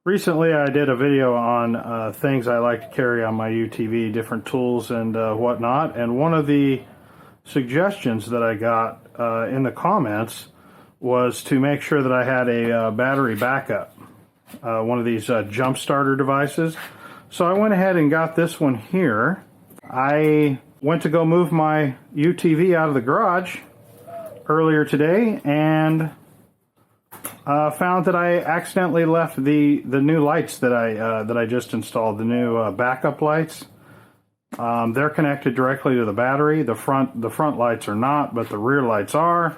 Recently, I did a video on things I like to carry on my UTV, different tools and whatnot. And one of the suggestions that I got in the comments was to make sure that I had a battery backup, one of these jump starter devices. So I went ahead and got this one here. I went to go move my UTV out of the garage earlier today and found that I accidentally left the new lights that I just installed, the new backup lights. They're connected directly to the battery. The front lights are not, but the rear lights are.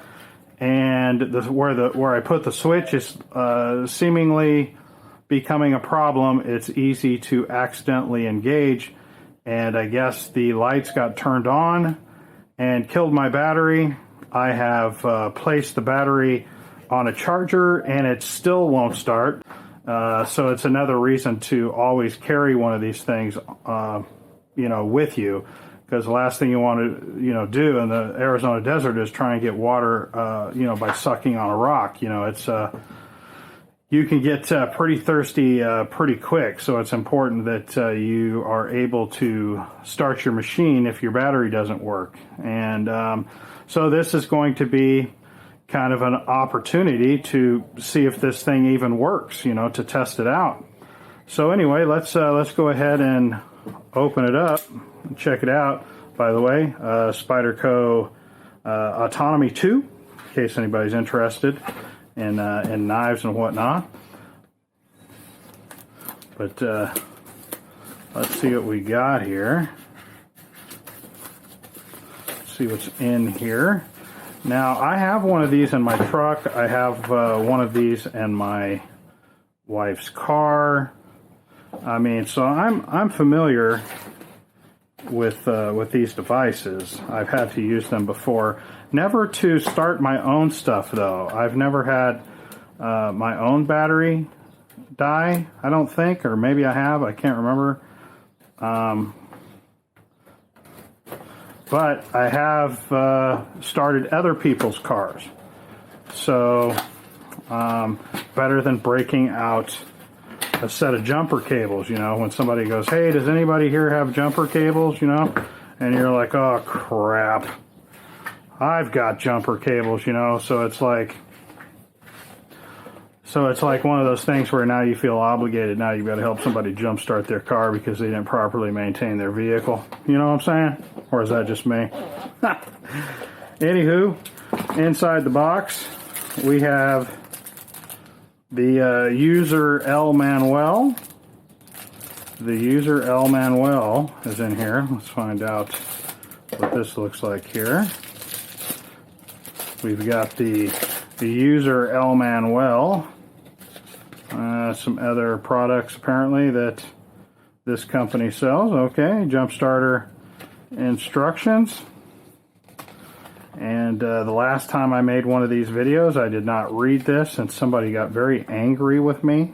And where I put the switch is seemingly becoming a problem. It's easy to accidentally engage, and I guess the lights got turned on and killed my battery. I have placed the battery on a charger and it still won't start. So it's another reason to always carry one of these things, with you, because the last thing you want to, do in the Arizona desert is try and get water, by sucking on a rock. It's you can get pretty thirsty pretty quick. So it's important that you are able to start your machine if your battery doesn't work. And so this is going to be kind of an opportunity to see if this thing even works, to test it out. So anyway, let's go ahead and open it up and check it out. By the way, Spyderco Autonomy 2, in case anybody's interested in knives and whatnot. But let's see what we got here. Let's see what's in here. Now, I have one of these in my truck. I have one of these in my wife's car. I mean, so I'm familiar with these devices. I've had to use them before. Never to start my own stuff, though. I've never had my own battery die, I don't think, or maybe I have. I can't remember. But I have started other people's cars. So, better than breaking out a set of jumper cables, when somebody goes, hey, does anybody here have jumper cables, And you're like, oh, crap. I've got jumper cables, so it's like one of those things where now you feel obligated. Now you've got to help somebody jumpstart their car because they didn't properly maintain their vehicle. You know what I'm saying? Or is that just me? Anywho, inside the box, we have the user L manual. The user L manual is in here. Let's find out what this looks like here. We've got the user L manual. Some other products apparently that this company sells. Okay, jump starter instructions. And the last time I made one of these videos, I did not read this, and somebody got very angry with me.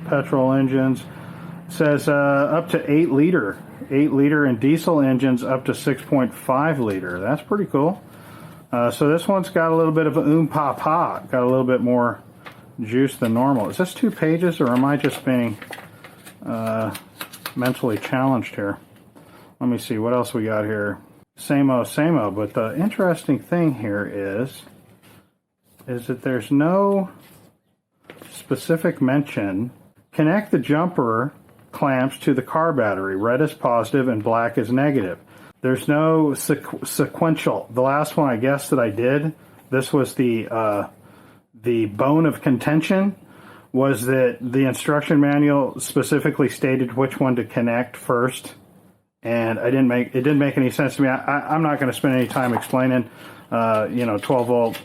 Petrol engines. It says up to 8 liter, and diesel engines up to 6.5 liter. That's pretty cool. So this one's got a little bit of a pa, got a little bit more juice than normal. Is this 2 pages, or am I just being mentally challenged here? Let me see what else we got here. Same-o. But the interesting thing here is that there's no specific mention. Connect the jumper clamps to the car battery. Red is positive and black is negative. There's no sequential. The last one I guess that I did, this was the bone of contention, was that the instruction manual specifically stated which one to connect first, and it didn't make any sense to me. I'm not going to spend any time explaining 12 volt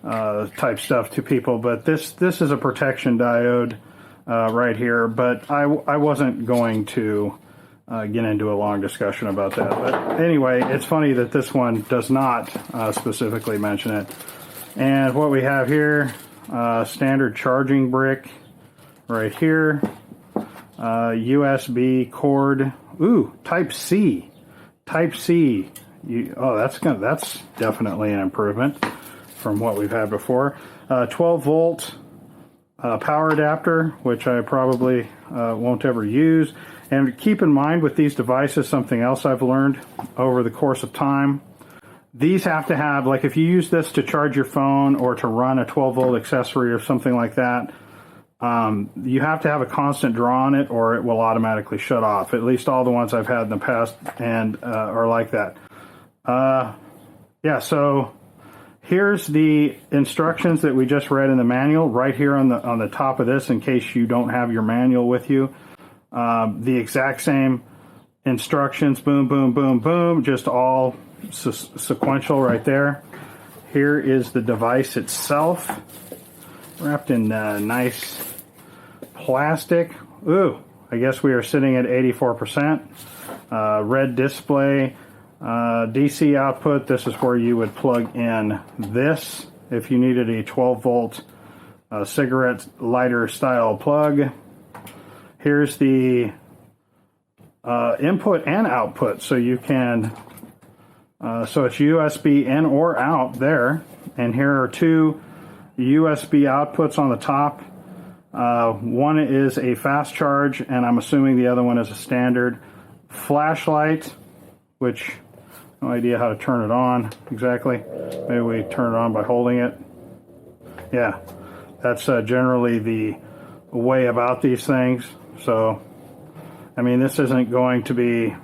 type stuff to people, but this is a protection diode right here, but I wasn't going to get into a long discussion about that. But anyway, it's funny that this one does not specifically mention it. And what we have here, standard charging brick right here, USB cord. Ooh, Type C. That's definitely an improvement from what we've had before. 12 volt power adapter, which I probably won't ever use. And keep in mind with these devices, something else I've learned over the course of time. These have to have, like if you use this to charge your phone or to run a 12-volt accessory or something like that, you have to have a constant draw on it or it will automatically shut off. At least all the ones I've had in the past and are like that. Yeah, so here's the instructions that we just read in the manual right here on the top of this in case you don't have your manual with you. The exact same instructions, boom, boom, boom, boom, just all sequential right there. Here is the device itself, wrapped in nice plastic. Ooh, I guess we are sitting at 84%. Red display, DC output. This is where you would plug in this if you needed a 12-volt cigarette lighter style plug. Here's the input and output, so you can so it's USB in or out there, and here are two USB outputs on the top. One is a fast charge, and I'm assuming the other one is a standard. Flashlight, which no idea how to turn it on exactly. Maybe we turn it on by holding it. Yeah, that's generally the way about these things. So, I mean, this isn't going to be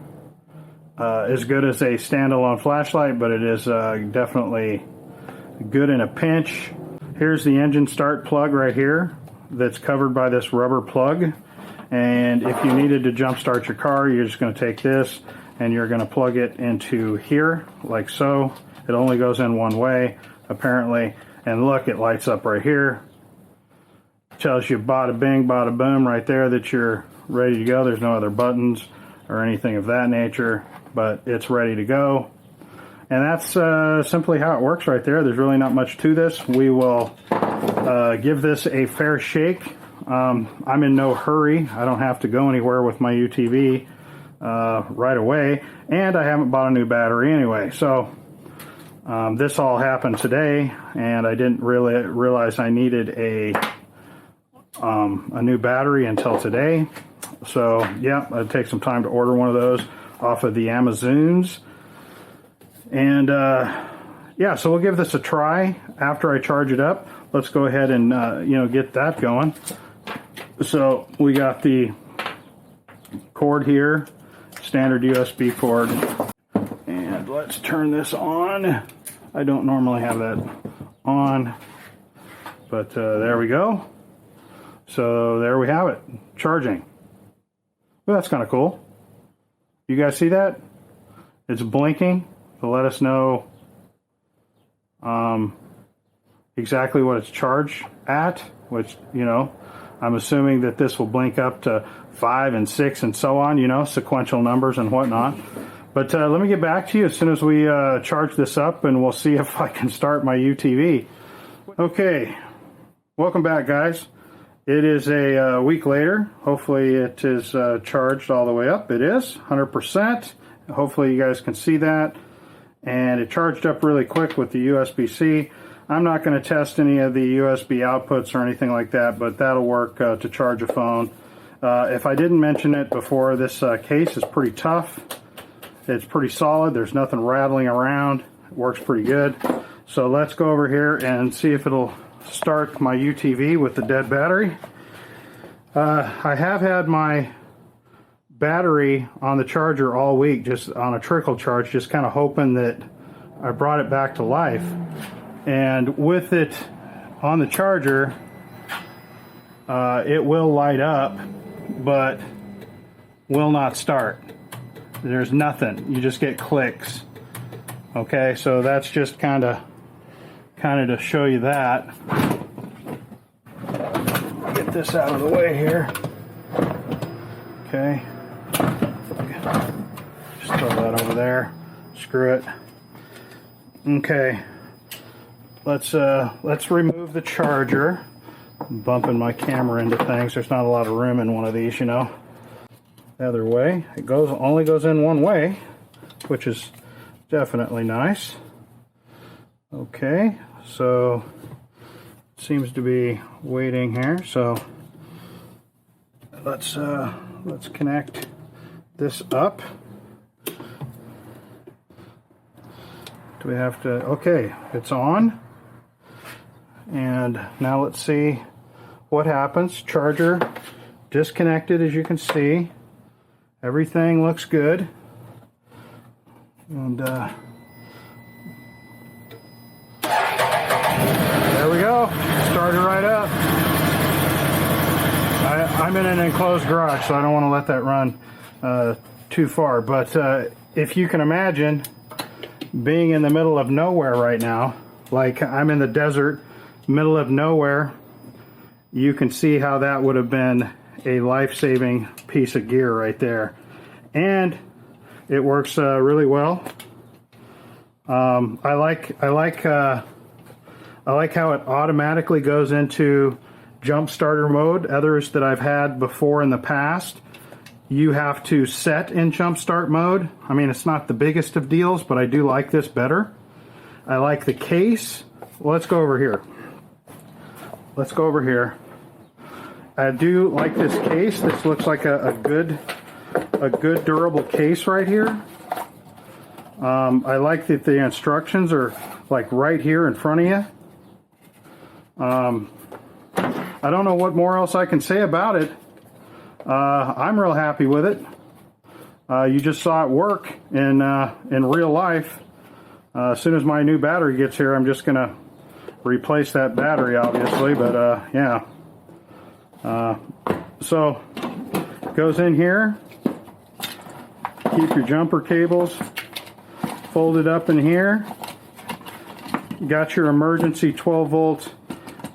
as good as a standalone flashlight, but it is definitely good in a pinch. Here's the engine start plug right here that's covered by this rubber plug. And if you needed to jump start your car, you're just going to take this and you're going to plug it into here like so. It only goes in one way apparently, and look, it lights up right here. Tells you bada bing, bada boom right there that you're ready to go. There's no other buttons or anything of that nature, but it's ready to go. And that's simply how it works right there. There's really not much to this. We will give this a fair shake. I'm in no hurry. I don't have to go anywhere with my UTV right away, and I haven't bought a new battery anyway. So this all happened today, and I didn't really realize I needed a new battery until today. So yeah, it'd take some time to order one of those off of the Amazons. And yeah, so we'll give this a try after I charge it up. Let's go ahead and get that going. So we got the cord here, standard USB cord, and let's turn this on. I don't normally have that on, but there we go. So there we have it, charging. Well, that's kind of cool. You guys see that? It's blinking to let us know exactly what it's charged at, which, I'm assuming that this will blink up to 5 and 6 and so on, sequential numbers and whatnot. But let me get back to you as soon as we charge this up, and we'll see if I can start my UTV. Okay, welcome back, guys. It is a week later. Hopefully it is charged all the way up. It is 100%. Hopefully you guys can see that. And it charged up really quick with the USB-C. I'm not going to test any of the USB outputs or anything like that, but that'll work to charge a phone. If I didn't mention it before, this case is pretty tough. It's pretty solid. There's nothing rattling around. It works pretty good. So let's go over here and see if it'll start my UTV with the dead battery. I have had my battery on the charger all week, just on a trickle charge, just kind of hoping that I brought it back to life. And with it on the charger, it will light up, but will not start. There's nothing. You just get clicks. Okay, so that's just kind of to show you that. Get this out of the way here. Okay. Just throw that over there. Screw it. Okay. Let's remove the charger. I'm bumping my camera into things. There's not a lot of room in one of these, The other way. It only goes in one way, which is definitely nice. Okay, so seems to be waiting here, so let's connect this up. Do we have to? Okay, it's on. And now let's see what happens. Charger disconnected, as you can see. Everything looks good. And there we go. Started right up. I'm in an enclosed garage, so I don't want to let that run too far. But if you can imagine being in the middle of nowhere right now, like I'm in the desert, middle of nowhere, you can see how that would have been a life-saving piece of gear right there. And it works really well. I like how it automatically goes into jump starter mode. Others that I've had before in the past, you have to set in jump start mode. I mean, it's not the biggest of deals, but I do like this better. I like the case. Well, let's go over here. Let's go over here. I do like this case. This looks like a good durable case right here. I like that the instructions are like right here in front of you. I don't know what more else I can say about it. I'm real happy with it. You just saw it work in real life. As soon as my new battery gets here, I'm just gonna replace that battery, obviously. But yeah. So it goes in here. Keep your jumper cables folded up in here. You got your emergency 12-volt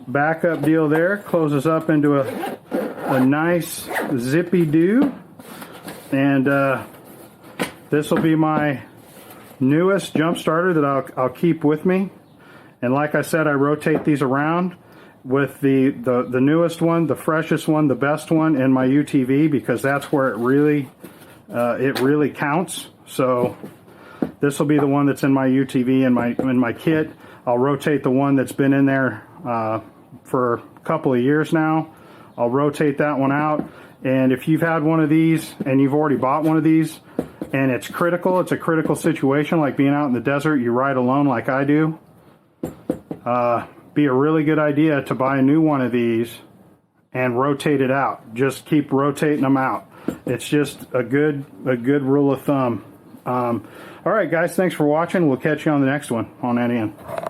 backup deal there. Closes up into a nice zippy do. And this will be my newest jump starter that I'll keep with me. And like I said, I rotate these around with the newest one, the freshest one, the best one in my UTV, because that's where it really counts. So this will be the one that's in my UTV in my kit. I'll rotate the one that's been in there for a couple of years now. I'll rotate that one out. And if you've had one of these and you've already bought one of these and it's a critical situation, like being out in the desert, you ride alone like I do, be a really good idea to buy a new one of these and rotate it out. Just keep rotating them out. It's just a good rule of thumb. All right, guys, thanks for watching. We'll catch you on the next one on NN.